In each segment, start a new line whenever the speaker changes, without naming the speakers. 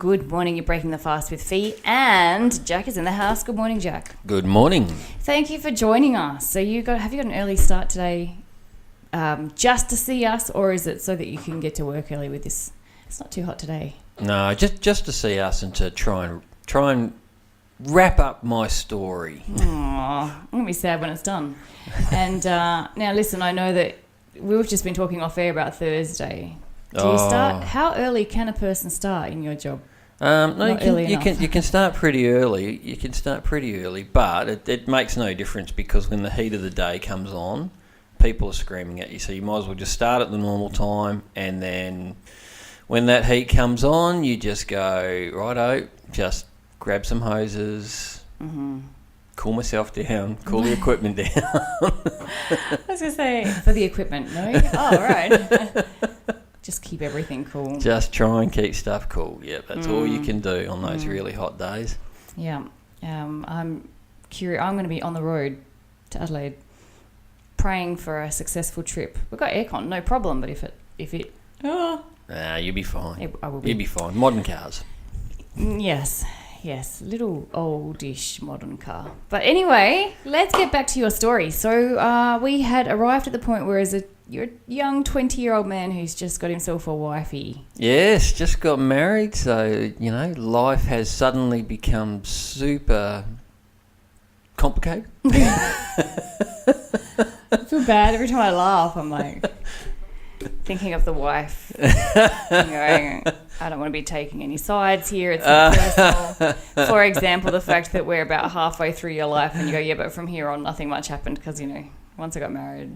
Good morning, you're breaking the fast with Fee, and Jack is in the house. Good morning, Jack.
Good morning.
Thank you for joining us. So have you got an early start today just to see us, or is it so that you can get to work early with this? It's not too hot today.
No, just to see us and to try and wrap up my story.
Aww, I'm going to be sad when it's done. And now listen, I know that we've just been talking off air about Thursday. Do you start? How early can a person start in your job?
No, you can start pretty early. You can start pretty early, but it makes no difference because when the heat of the day comes on, people are screaming at you. So you might as well just start at the normal time, and then when that heat comes on, you just go, righto, just grab some hoses, cool myself down, cool the equipment down.
I was going to say, for the equipment, no? Oh, right. Just keep everything cool.
Just try and keep stuff cool. Yeah, that's all you can do on those really hot days.
Yeah. I'm curious. I'm going to be on the road to Adelaide praying for a successful trip. We've got aircon, no problem, but if it
you'll be fine.
I will be.
You'll be fine. Modern cars.
Yes, little oldish modern car. But anyway, let's get back to your story. So we had arrived at the point where you're a young 20-year-old man who's just got himself a wifey.
Yes, just got married, so, life has suddenly become super complicated.
I feel bad every time I laugh. I'm like thinking of the wife and going, I don't want to be taking any sides here. It's not personal. For example, the fact that we're about halfway through your life and you go, yeah, but from here on nothing much happened because, once I got married,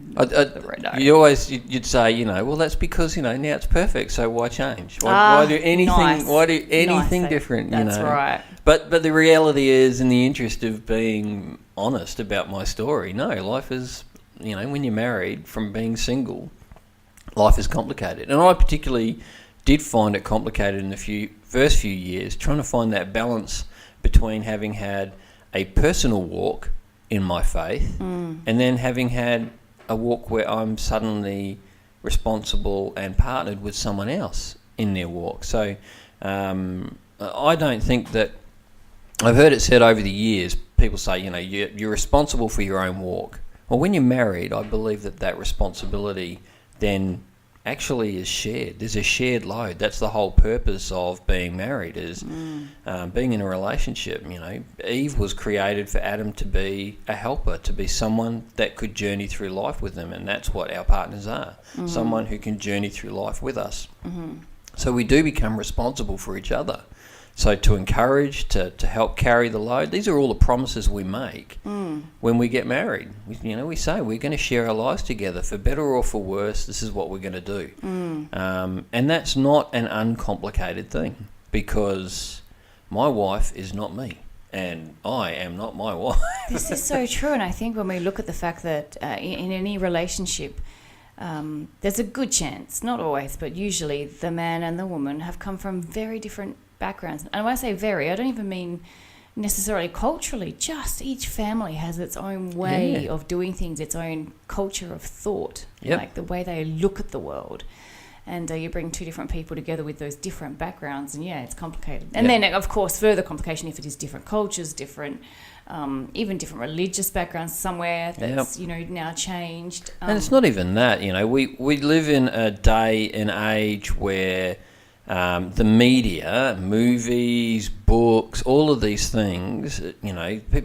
you'd say, well, that's because, now it's perfect, so why change? Why do anything?
Nice.
Why do anything different?
That's right.
But the reality is, in the interest of being honest about my story, no, life is, when you're married from being single, life is complicated, and I particularly did find it complicated in the first few years, trying to find that balance between having had a personal walk in my faith and then having had a walk where I'm suddenly responsible and partnered with someone else in their walk. So I don't think that... I've heard it said over the years, people say, you're responsible for your own walk. Well, when you're married, I believe that responsibility then actually is shared. There's a shared load. That's the whole purpose of being married, is being in a relationship. Eve was created for Adam to be a helper, to be someone that could journey through life with them, and that's what our partners are, someone who can journey through life with us. So we do become responsible for each other. So to encourage, to help carry the load, these are all the promises we make when we get married. We say we're going to share our lives together, for better or for worse, this is what we're going to do. And that's not an uncomplicated thing, because my wife is not me, and I am not my wife.
This is so true, and I think when we look at the fact that in any relationship, there's a good chance, not always, but usually the man and the woman have come from very different backgrounds. And when I say very, I don't even mean necessarily culturally, just each family has its own way of doing things, its own culture of thought, like the way they look at the world. And you bring two different people together with those different backgrounds, and it's complicated. And then, of course, further complication if it is different cultures, different, even different religious backgrounds somewhere that's, now changed.
And it's not even that, we live in a day and age where the media, movies, books, all of these things,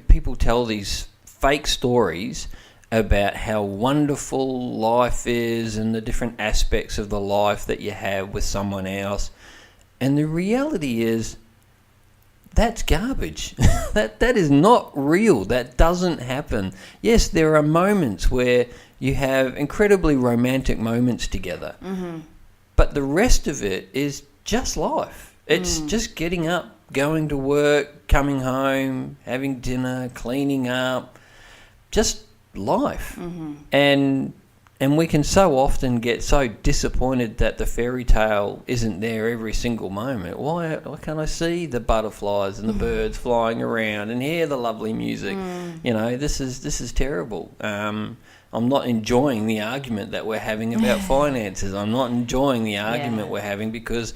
people tell these fake stories about how wonderful life is and the different aspects of the life that you have with someone else. And the reality is, that's garbage. That is not real. That doesn't happen. Yes, there are moments where you have incredibly romantic moments together. But the rest of it is just life. It's just getting up, going to work, coming home, having dinner, cleaning up, just life. And we can so often get so disappointed that the fairy tale isn't there every single moment. Why can't I see the butterflies and the birds flying around and hear the lovely music? This is terrible. I'm not enjoying the argument that we're having about finances. I'm not enjoying the argument we're having because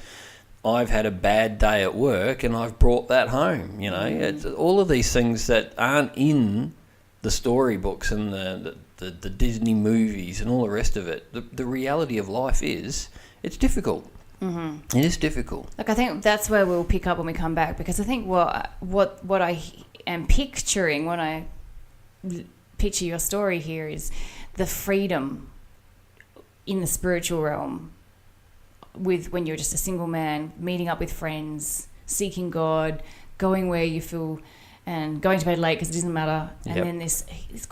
I've had a bad day at work and I've brought that home. You know, it's all of these things that aren't in the storybooks and the Disney movies and all the rest of it. The reality of life is it's difficult. Mm-hmm. It is difficult.
Like, I think that's where we'll pick up when we come back, because I think what I am picturing when I picture your story here is the freedom in the spiritual realm with when you're just a single man, meeting up with friends, seeking God, going where you feel, and going to bed late because it doesn't matter. And then it's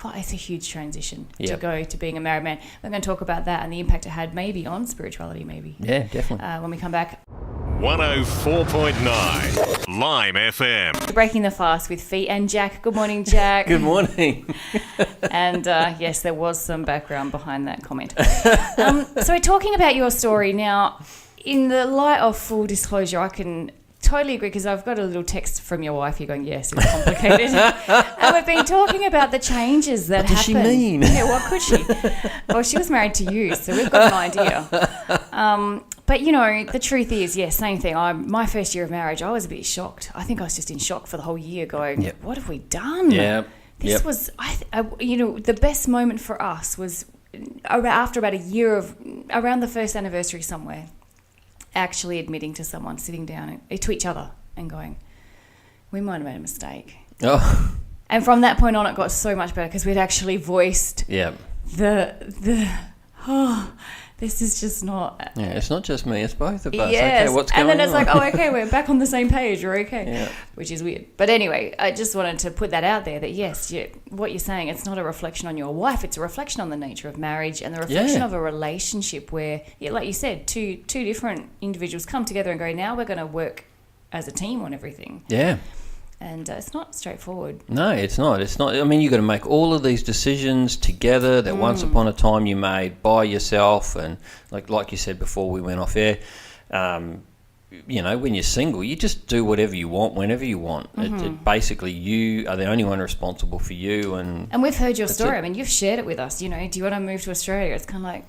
a huge transition to go to being a married man. We're going to talk about that and the impact it had maybe on spirituality, maybe.
Yeah, definitely.
When we come back.
104.9 Lime FM.
Breaking the fast with Fee and Jack. Good morning, Jack.
Good morning.
And yes, there was some background behind that comment. So we're talking about your story now. In the light of full disclosure, I can totally agree, because I've got a little text from your wife here going, yes, it's complicated. And we've been talking about the changes that happen.
What does she mean?
Yeah, what could she? Well, she was married to you, so we've got an idea. But, you know, the truth is, yes, same thing. My first year of marriage, I was a bit shocked. I think I was just in shock for the whole year going, what have we done?
Yeah.
This was, the best moment for us was after about a year of, around the first anniversary somewhere, actually admitting to someone, sitting down to each other and going, we might have made a mistake.
Oh.
And from that point on, it got so much better because we'd actually voiced this is just not...
Yeah, it's not just me, it's both of us.
Yes.
Okay, what's going on?
And then it's like, oh, okay, we're back on the same page, we're okay.
Yeah.
Which is weird. But anyway, I just wanted to put that out there that, yes, what you're saying, it's not a reflection on your wife, it's a reflection on the nature of marriage and the reflection of a relationship where, like you said, two different individuals come together and go, now we're going to work as a team on everything.
Yeah.
And it's not straightforward.
No, it's not. It's not. I mean, you've got to make all of these decisions together that once upon a time you made by yourself. And like you said before we went off air, you know, when you're single, you just do whatever you want, whenever you want. It basically, you are the only one responsible for you. And
we've heard your story. I mean, you've shared it with us. You know, do you want to move to Australia? It's kind of like,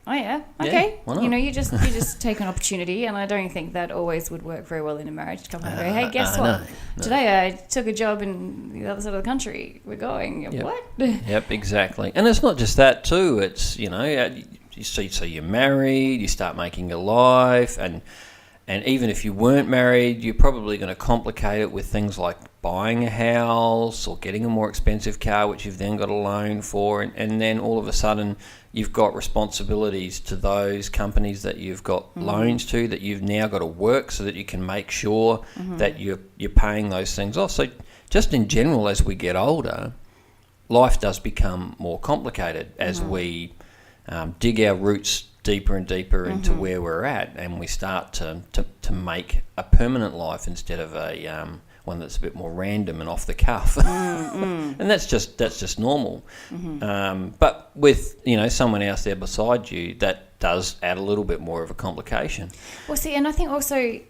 oh yeah, okay.
Why not?
You know, you just take an opportunity, and I don't think that always would work very well in a marriage. To come home and go, hey, guess what? No. Today I took a job in the other side of the country. We're going. What?
Yep, exactly. And it's not just that too. It's, you know, so you're married, you start making a life, and even if you weren't married, you're probably going to complicate it with things like buying a house or getting a more expensive car, which you've then got a loan for, and then all of a sudden you've got responsibilities to those companies that you've got loans to, that you've now got to work so that you can make sure that you're paying those things off. So just in general, as we get older, life does become more complicated as we dig our roots deeper and deeper into where we're at, and we start to make a permanent life instead of a one that's a bit more random and off the cuff. And that's just normal. But with, you know, someone else there beside you, that does add a little bit more of a complication.
Well, see, and I think also,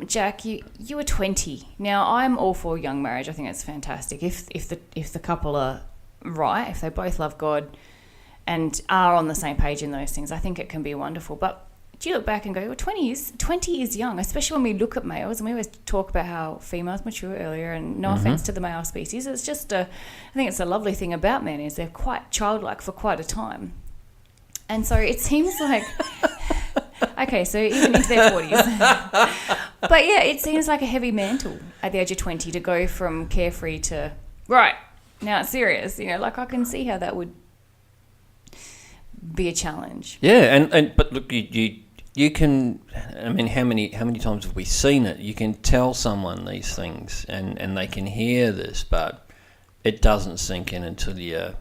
Jack, you were 20. Now, I'm all for young marriage. I think it's fantastic if the couple are right, if they both love God and are on the same page in those things. I think it can be wonderful. But do you look back and go, well, 20 is young, especially when we look at males, and we always talk about how females mature earlier, and no offense to the male species, it's just I think it's a lovely thing about men is they're quite childlike for quite a time. And so it seems like, okay, so even into their 40s. But yeah, it seems like a heavy mantle at the age of 20 to go from carefree to, right, now it's serious. You know, like I can see how that would be a challenge.
Yeah, but look, you can, I mean, how many times have we seen it? You can tell someone these things and they can hear this, but it doesn't sink in until you're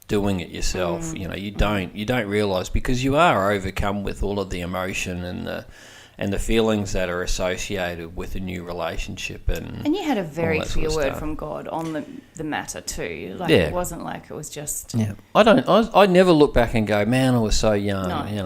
doing it yourself. You know, you don't realise, because you are overcome with all of the emotion and the feelings that are associated with a new relationship. And
you had a very clear word from God on the matter too. Like it wasn't like it was just...
Yeah. I never look back and go, man, I was so young.
No.
You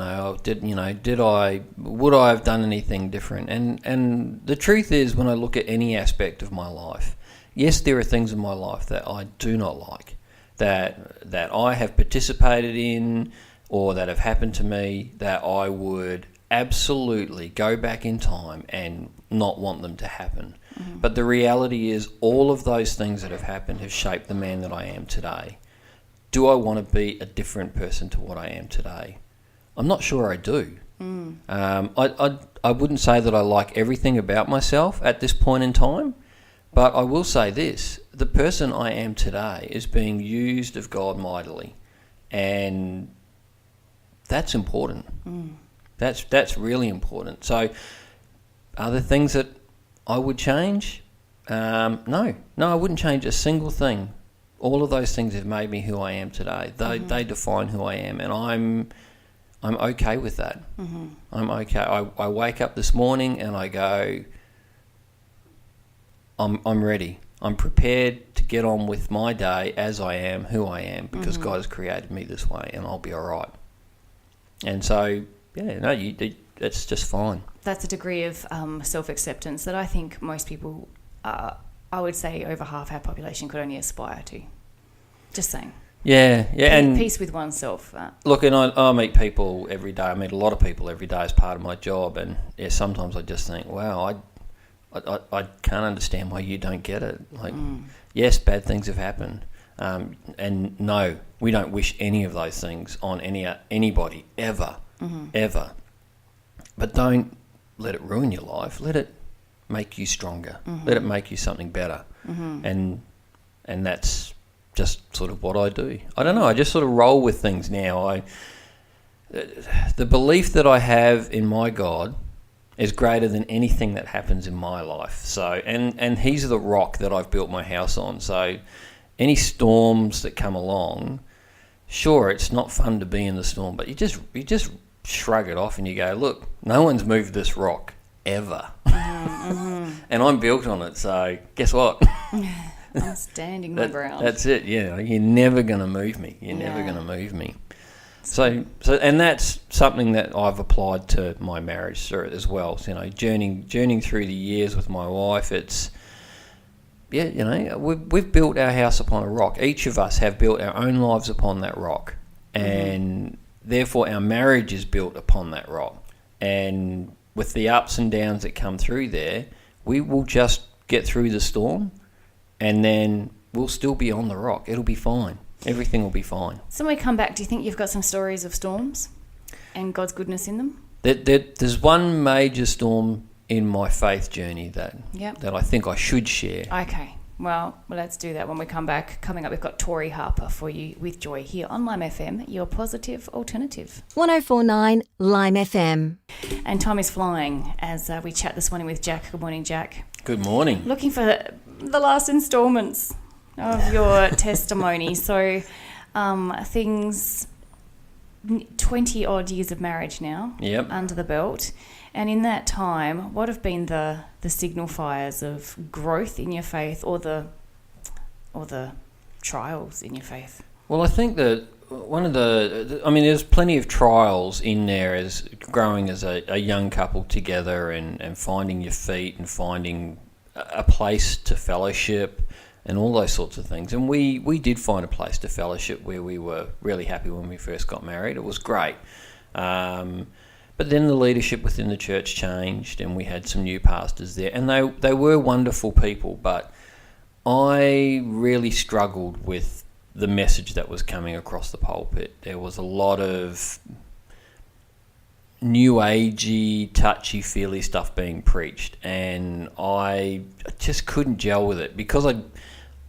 know, would I have done anything different? And the truth is, when I look at any aspect of my life, yes, there are things in my life that I do not like, that I have participated in or that have happened to me that I would absolutely go back in time and not want them to happen. But the reality is all of those things that have happened have shaped the man that I am today. Do I want to be a different person to what I am today? I'm not sure I do. I wouldn't say that I like everything about myself at this point in time, but I will say this: the person I am today is being used of God mightily, and that's important. That's really important. So, are there things that I would change? No, I wouldn't change a single thing. All of those things have made me who I am today. They define who I am, and I'm okay with that. I'm okay. I wake up this morning and I go, I'm ready. I'm prepared to get on with my day as I am, who I am, because God has created me this way, and I'll be all right. And so, it's just fine.
That's a degree of self-acceptance that I think most people, I would say over half our population, could only aspire to. Just saying.
Yeah, and
peace with oneself.
Look, and I meet people every day. I meet a lot of people every day as part of my job, and sometimes I just think, wow, I can't understand why you don't get it. Like, yes, bad things have happened, and no, we don't wish any of those things on anybody ever, ever. But don't let it ruin your life. Let it make you stronger. Let it make you something better, and that's just sort of what I do. I don't know. I just sort of roll with things now. The belief that I have in my God is greater than anything that happens in my life. So, and He's the rock that I've built my house on. So, any storms that come along, sure, it's not fun to be in the storm, but you just shrug it off and you go, look, no one's moved this rock ever, and I'm built on it. So, guess what?
I'm standing my ground.
That's it. Yeah, you're never going to move me. You're never going to move me. So, and that's something that I've applied to my marriage as well. So, journeying through the years with my wife. It's we've built our house upon a rock. Each of us have built our own lives upon that rock, and therefore our marriage is built upon that rock. And with the ups and downs that come through there, we will just get through the storm. And then we'll still be on the rock. It'll be fine. Everything will be fine.
So when we come back, do you think you've got some stories of storms and God's goodness in them?
There's one major storm in my faith journey that I think I should share.
Okay. Well, let's do that when we come back. Coming up, we've got Tori Harper for you with Joy here on Lime FM, your positive alternative.
104.9 Lime FM.
And time is flying as we chat this morning with Jack. Good morning, Jack.
Good morning.
Looking for the last instalments of your testimony. So things, 20 odd years of marriage now under the belt. And in that time, what have been the signifiers of growth in your faith or the trials in your faith?
Well, I think that there's plenty of trials in there as growing as a young couple together and finding your feet and finding a place to fellowship and all those sorts of things. And we did find a place to fellowship where we were really happy when we first got married. It was great. But then the leadership within the church changed and we had some new pastors there. And they were wonderful people, but I really struggled with the message that was coming across the pulpit. There was a lot of new agey, touchy-feely stuff being preached, and I just couldn't gel with it because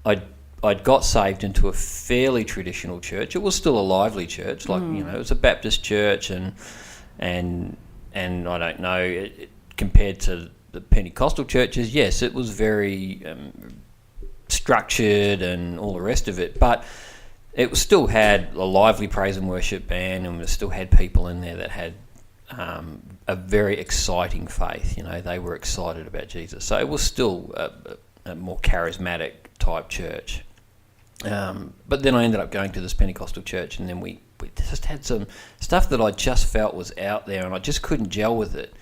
I'd got saved into a fairly traditional church. It was still a lively church, it was a Baptist church, and I don't know, compared to the Pentecostal churches, yes, it was very structured and all the rest of it, but it still had a lively praise and worship band, and we still had people in there that had a very exciting faith. They were excited about Jesus. So it was still a more charismatic type church. But then I ended up going to this Pentecostal church, and then we just had some stuff that I just felt was out there, and I just couldn't gel with it.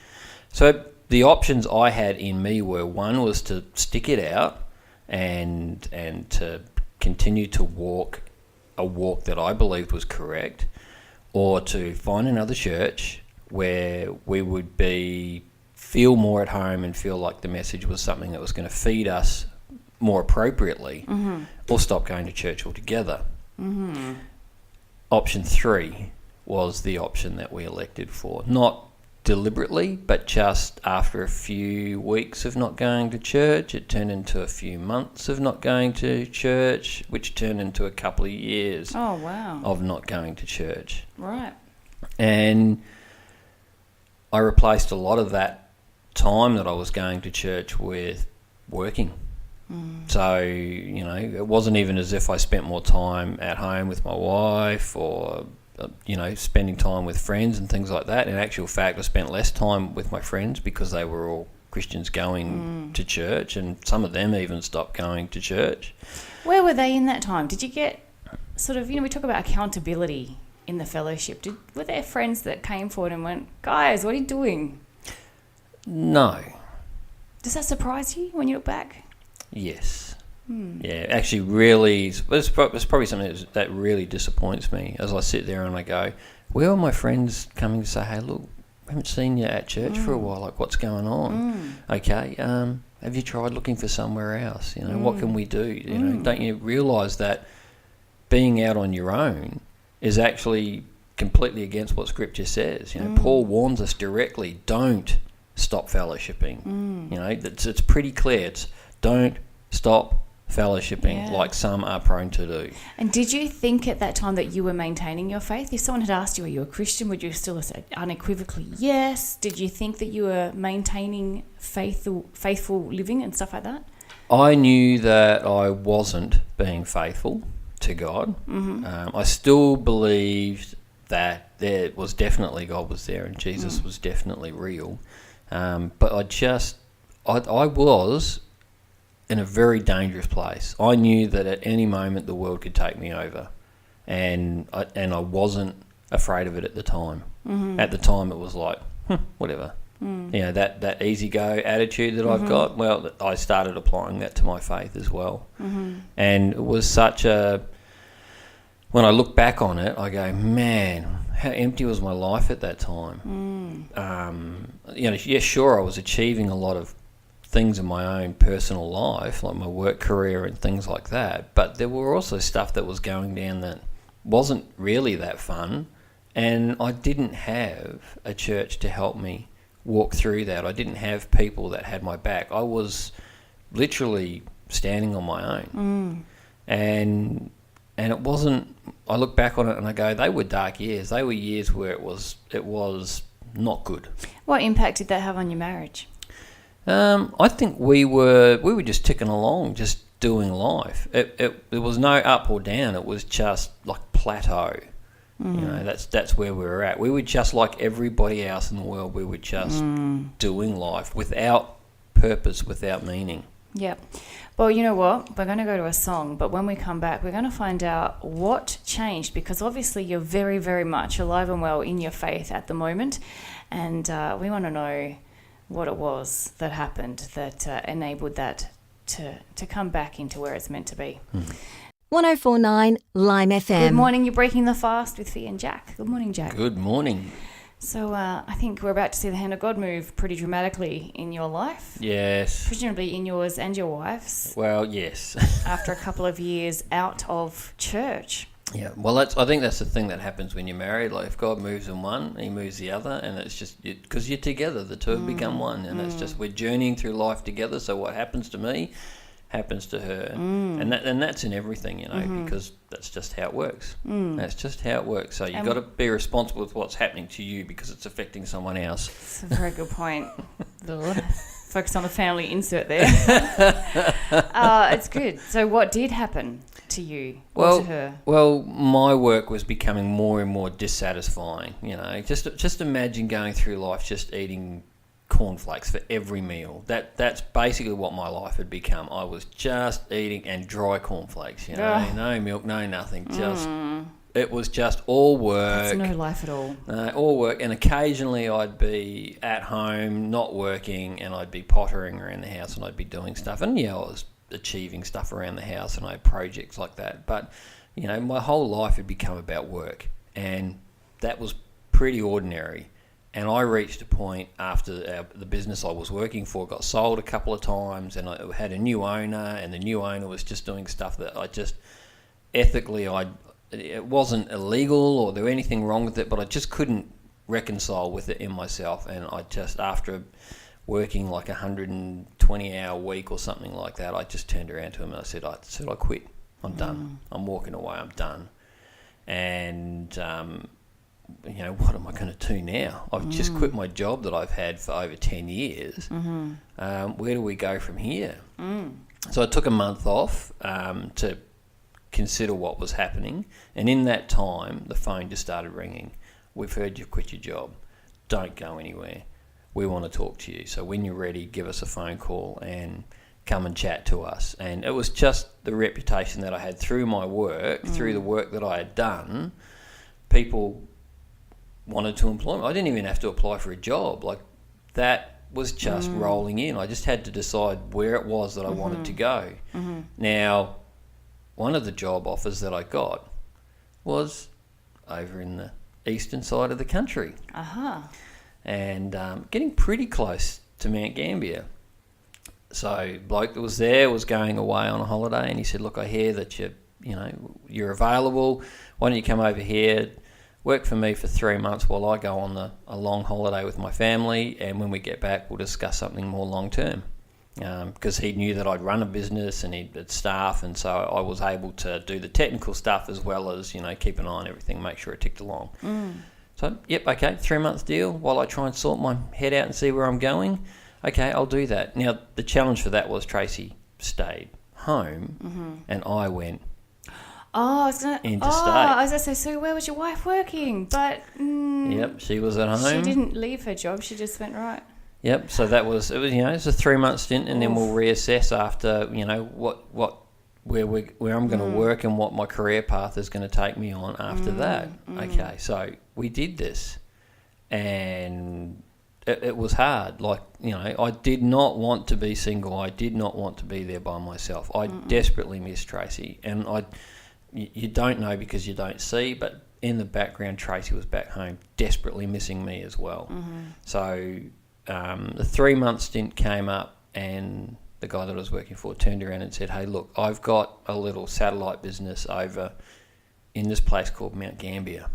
So the options I had in me were, one was to stick it out and to continue to walk a walk that I believed was correct, or to find another church where we would feel more at home and feel like the message was something that was going to feed us more appropriately, or stop going to church altogether. Option 3 was the option that we elected for. Not deliberately, but just after a few weeks of not going to church, it turned into a few months of not going to church, which turned into a couple of years of not going to church.
Right.
And I replaced a lot of that time that I was going to church with working. So, you know, it wasn't even as if I spent more time at home with my wife or, you know, spending time with friends and things like that. In actual fact, I spent less time with my friends because they were all Christians going to church, and some of them even stopped going to church.
Where were they in that time? Did you get sort of, you know, we talk about accountability in the fellowship. Were there friends that came forward and went, guys, what are you doing?
No.
Does that surprise you when you look back?
Yes. Yeah, actually really, it's probably something that really disappoints me as I sit there and I go, where are my friends coming to say, hey, look, we haven't seen you at church for a while, like what's going on? Okay, have you tried looking for somewhere else? You know, what can we do? You know, don't you realise that being out on your own is actually completely against what Scripture says? You know, Paul warns us directly, don't stop fellowshipping. You know, it's pretty clear. It's don't stop fellowshipping like some are prone to do.
And did you think at that time that you were maintaining your faith? If someone had asked you, are you a Christian, would you still have said unequivocally yes? Did you think that you were maintaining faithful living and stuff like that?
I knew that I wasn't being faithful to God. I still believed that there was definitely God was there and Jesus was definitely real. But I was in a very dangerous place. I knew that at any moment the world could take me over, and I wasn't afraid of it at the time. At the time, it was like, whatever. You know, that easy go attitude that I've got. Well, I started applying that to my faith as well, and it was such a. When I look back on it, I go, man, how empty was my life at that time? You know, yeah, sure, I was achieving a lot of things in my own personal life, like my work career and things like that, but there were also stuff that was going down that wasn't really that fun, and I didn't have a church to help me walk through that. I didn't have people that had my back. I was literally standing on my own. And it wasn't, I look back on it and I go, they were dark years. They were years where it was not good.
What impact did that have on your marriage?
I think we were just ticking along, just doing life. It was no up or down. It was just like plateau. You know, that's where we were at. We were just like everybody else in the world. We were just doing life without purpose, without meaning.
Yep. Well, you know what? We're going to go to a song, but when we come back, we're going to find out what changed, because obviously you're very, very much alive and well in your faith at the moment, and we want to know what it was that happened that enabled that to come back into where it's meant to be.
1049 Lime FM.
Good morning. You're breaking the fast with Fee and Jack. Good morning, Jack.
Good morning.
So I think we're about to see the hand of God move pretty dramatically in your life.
Yes.
Presumably in yours and your wife's.
Well, yes.
After a couple of years out of church.
Yeah. Well, I think that's the thing that happens when you're married. Like, if God moves in one, He moves the other, and it's just because you're together. The two have become one, and it's just we're journeying through life together. So what happens to me happens to her, and that's in everything, you know, because that's just how it works. That's just how it works. So you've got to be responsible with what's happening to you because it's affecting someone else.
That's a very good point. Focus on the family insert there. It's good. So what did happen to you or to her?
Well, my work was becoming more and more dissatisfying. You know, just imagine going through life just eating cornflakes for every meal. That's basically what my life had become. I was just eating and dry cornflakes, you know, no milk, no nothing, just it was just all work.
That's no life at all.
All work, and occasionally I'd be at home not working, and I'd be pottering around the house and I'd be doing stuff, and I was achieving stuff around the house and I had projects like that, but you know, my whole life had become about work, and that was pretty ordinary. And I reached a point after the business I was working for got sold a couple of times, and I had a new owner, and the new owner was just doing stuff that I just ethically, it wasn't illegal or there was anything wrong with it, but I just couldn't reconcile with it in myself. And I just, after working like 120-hour week or something like that, I just turned around to him and I said, I quit. I'm done. I'm walking away. I'm done. And what am I going to do now? I've just quit my job that I've had for over 10 years. Where do we go from here? So I took a month off to consider what was happening. And in that time, the phone just started ringing. We've heard you've quit your job. Don't go anywhere. We want to talk to you. So when you're ready, give us a phone call and come and chat to us. And it was just the reputation that I had through my work, through the work that I had done. People wanted to employ me. I didn't even have to apply for a job. Like, that was just rolling in. I just had to decide where it was that I wanted to go. Now, one of the job offers that I got was over in the eastern side of the country. And getting pretty close to Mount Gambier. So bloke that was there was going away on a holiday, and he said, look, I hear that you're available. Why don't you come over here, work for me for 3 months while I go on a long holiday with my family, and when we get back, we'll discuss something more long term. Because he knew that I'd run a business and he'd had staff, and so I was able to do the technical stuff as well as, keep an eye on everything, make sure it ticked along. So, yep, okay, 3 month deal while I try and sort my head out and see where I'm going. Okay, I'll do that. Now, the challenge for that was Tracy stayed home and I went interstate.
I was going to say, so where was your wife working? But
yep, she was at home.
She didn't leave her job. She just went right.
Yep. So it was it's a 3 month stint, and then we'll reassess after where I'm going to work and what my career path is going to take me on after that. Okay. So we did this, and it was hard. Like, I did not want to be single. I did not want to be there by myself. I desperately miss Tracy, and you don't know because you don't see, but in the background, Tracy was back home desperately missing me as well. So the 3 month stint came up, and the guy that I was working for turned around and said, hey, look, I've got a little satellite business over in this place called Mount Gambier.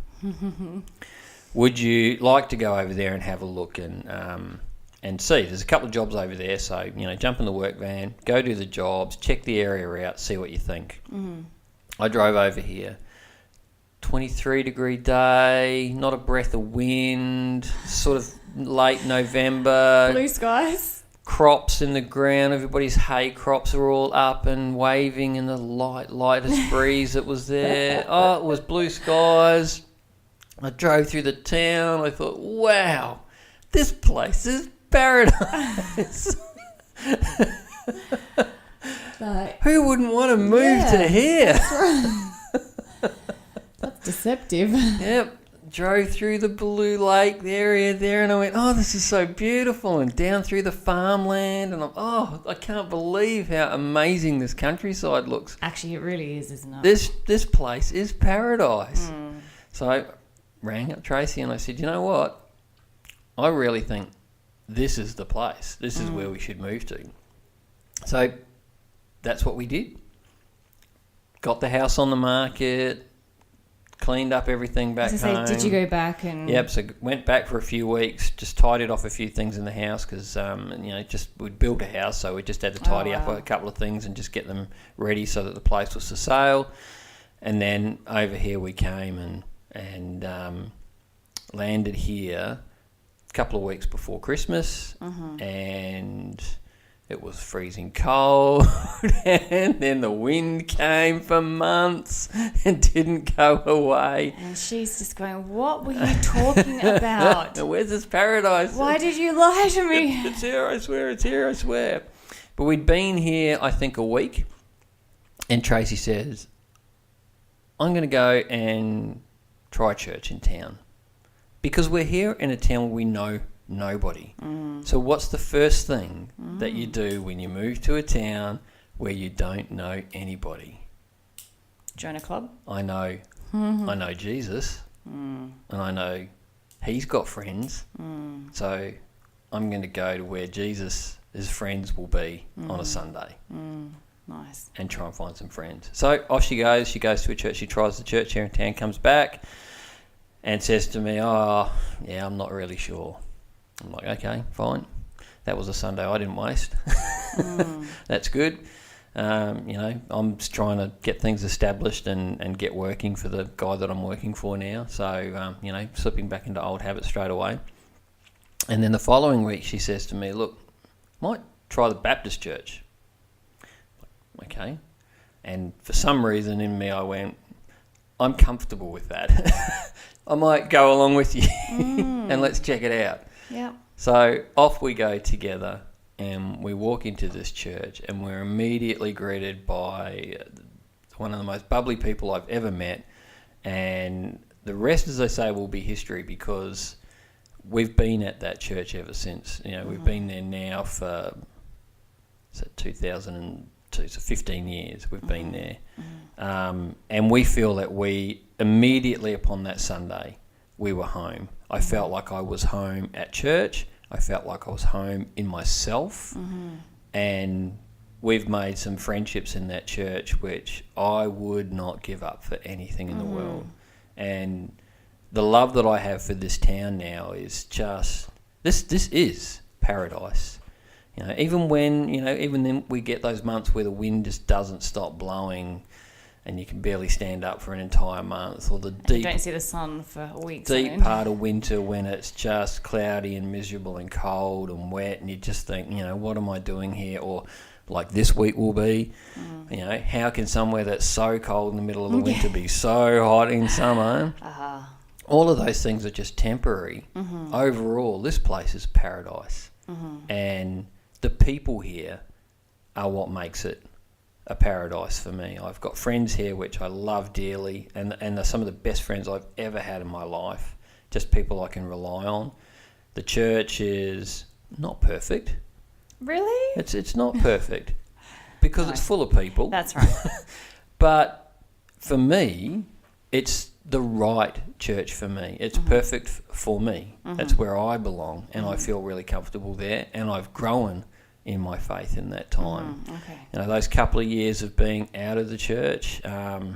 Would you like to go over there and have a look and see? There's a couple of jobs over there, so, jump in the work van, go do the jobs, check the area out, see what you think. I drove over here. 23-degree day, not a breath of wind, sort of late November.
Blue skies.
Crops in the ground, everybody's hay crops are all up and waving in the lightest breeze that was there. Oh, it was blue skies. I drove through the town. I thought, wow, this place is paradise. Who wouldn't want to move to here?
That's deceptive.
Yep. Drove through the Blue Lake area there, and I went, oh, this is so beautiful, and down through the farmland, and I can't believe how amazing this countryside looks.
Actually, it really is, isn't it?
This place is paradise. So I rang up Tracy and I said, you know what? I really think this is the place. This is where we should move to. So that's what we did. Got the house on the market, cleaned up everything back home.
Did you go back and...
Yep, so went back for a few weeks, just tidied off a few things in the house because, we'd built a house, so we just had to tidy up a couple of things and just get them ready so that the place was for sale. And then over here we came and landed here a couple of weeks before Christmas, and it was freezing cold, and then the wind came for months and didn't go away.
And she's just going, what were you talking about?
Where's this paradise?
Why did you lie to me?
It's here, I swear, it's here, I swear. But we'd been here, I think, a week, and Tracy says, I'm going to go and try church in town. Because we're here in a town where we know nobody. So what's the first thing that you do when you move to a town where you don't know anybody?
Join a club?
I know Jesus, and I know he's got friends, so I'm going to go to where Jesus' friends will be on a Sunday.
Nice.
And try and find some friends. So off she goes. She goes to a church. She tries the church here in town, comes back and says to me, "Oh, yeah, I'm not really sure." I'm like, "Okay, fine. That was a Sunday I didn't waste. That's good." I'm just trying to get things established and get working for the guy that I'm working for now. So, slipping back into old habits straight away. And then the following week she says to me, "Look, might try the Baptist church." Okay. And for some reason in me I went, I'm comfortable with that. I might go along with you and let's check it out.
Yeah.
So off we go together and we walk into this church and we're immediately greeted by one of the most bubbly people I've ever met. And the rest, as I say, will be history because we've been at that church ever since. We've been there now for 2002, so 15 years we've been there. And we feel that we, immediately upon that Sunday, we were home. I felt like I was home at church. I felt like I was home in myself. And we've made some friendships in that church which I would not give up for anything in the world. And the love that I have for this town now is just, this is paradise. Even then we get those months where the wind just doesn't stop blowing and you can barely stand up for an entire month, or the
You
deep
don't see the sun for weeks.
deep part of winter when it's just cloudy and miserable and cold and wet and you just think, what am I doing here? Or like this week will be, how can somewhere that's so cold in the middle of the winter be so hot in summer? All of those things are just temporary. Overall, this place is paradise. And the people here are what makes it a paradise for me. I've got friends here which I love dearly, and they're some of the best friends I've ever had in my life. Just people I can rely on. The church is not perfect.
Really?
It's not perfect because it's full of people.
That's right.
But for me, it's the right church for me. It's perfect for me. That's where I belong, and I feel really comfortable there, and I've grown in my faith in that time. Those couple of years of being out of the church, God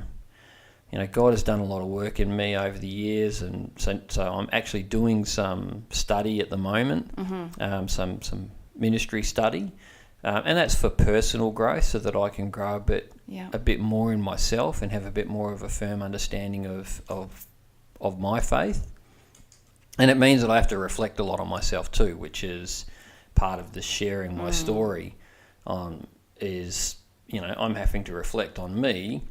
has done a lot of work in me over the years, and so I'm actually doing some study at the moment, some ministry study, and that's for personal growth, so that I can grow a bit more in myself and have a bit more of a firm understanding of my faith. And it means that I have to reflect a lot on myself too, which is part of the sharing my story is, I'm having to reflect on me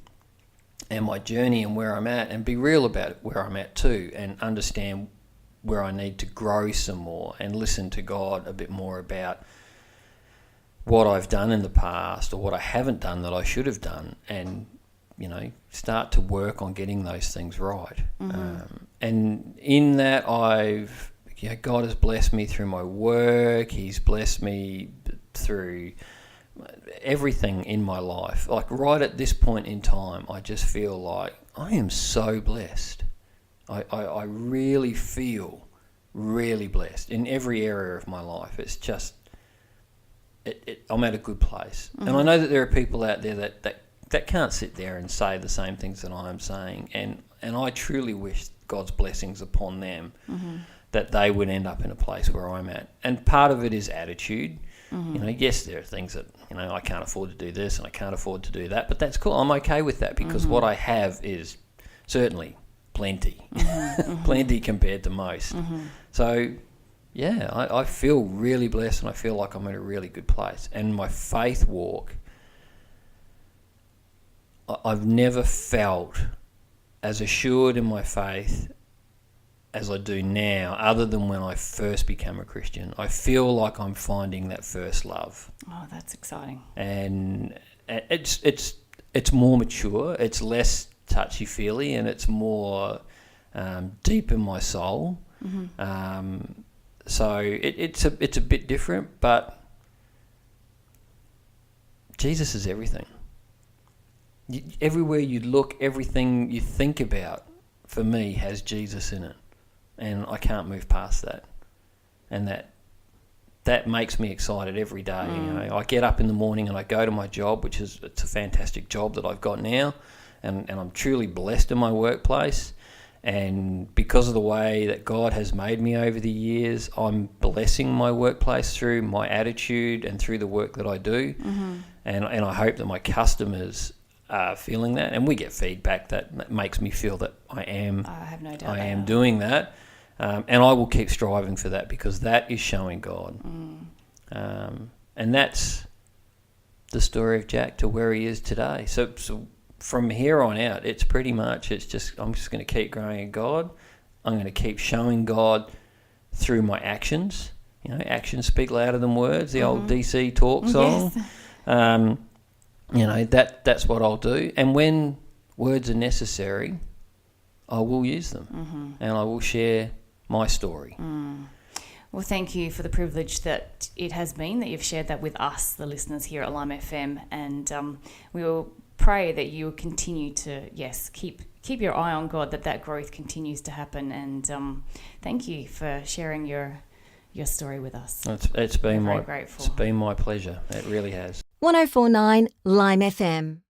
and my journey and where I'm at, and be real about where I'm at too, and understand where I need to grow some more and listen to God a bit more about what I've done in the past or what I haven't done that I should have done, and start to work on getting those things right. And in that, God has blessed me through my work. He's blessed me through everything in my life. Like right at this point in time, I just feel like I am so blessed. I really feel really blessed in every area of my life. It's just, I'm at a good place. And I know that there are people out there that can't sit there and say the same things that I am saying. And I truly wish God's blessings upon them, that they would end up in a place where I'm at. And part of it is attitude. Yes, there are things that, I can't afford to do this and I can't afford to do that, but that's cool. I'm okay with that because what I have is certainly plenty, plenty compared to most. So, yeah, I feel really blessed, and I feel like I'm in a really good place. And my faith walk, I've never felt as assured in my faith as I do now, other than when I first became a Christian. I feel like I'm finding that first love.
Oh, that's exciting.
And it's more mature, it's less touchy-feely, and it's more deep in my soul. So it's a bit different, but Jesus is everything. Everywhere you look, everything you think about, for me, has Jesus in it. and I can't move past that. And that makes me excited every day. You know, I get up in the morning and I go to my job, it's a fantastic job that I've got now, and I'm truly blessed in my workplace. And because of the way that God has made me over the years, I'm blessing my workplace through my attitude and through the work that I do. Mm-hmm. And I hope that my customers are feeling that. And we get feedback that makes me feel that I have no doubt I am doing that. And I will keep striving for that, because that is showing God. And that's the story of Jack to where he is today. So from here on out, I'm just going to keep growing in God. I'm going to keep showing God through my actions. You know, actions speak louder than words, the old DC Talk song. Yes. You know, that's what I'll do. And when words are necessary, I will use them, and I will share my story.
Well, thank you for the privilege that it has been that you've shared that with us, the listeners here at Lime FM, and we will pray that you will continue to, keep your eye on God, that growth continues to happen, and thank you for sharing your story with us.
It's been
very grateful.
It's been my pleasure. It really has.
1049 Lime FM.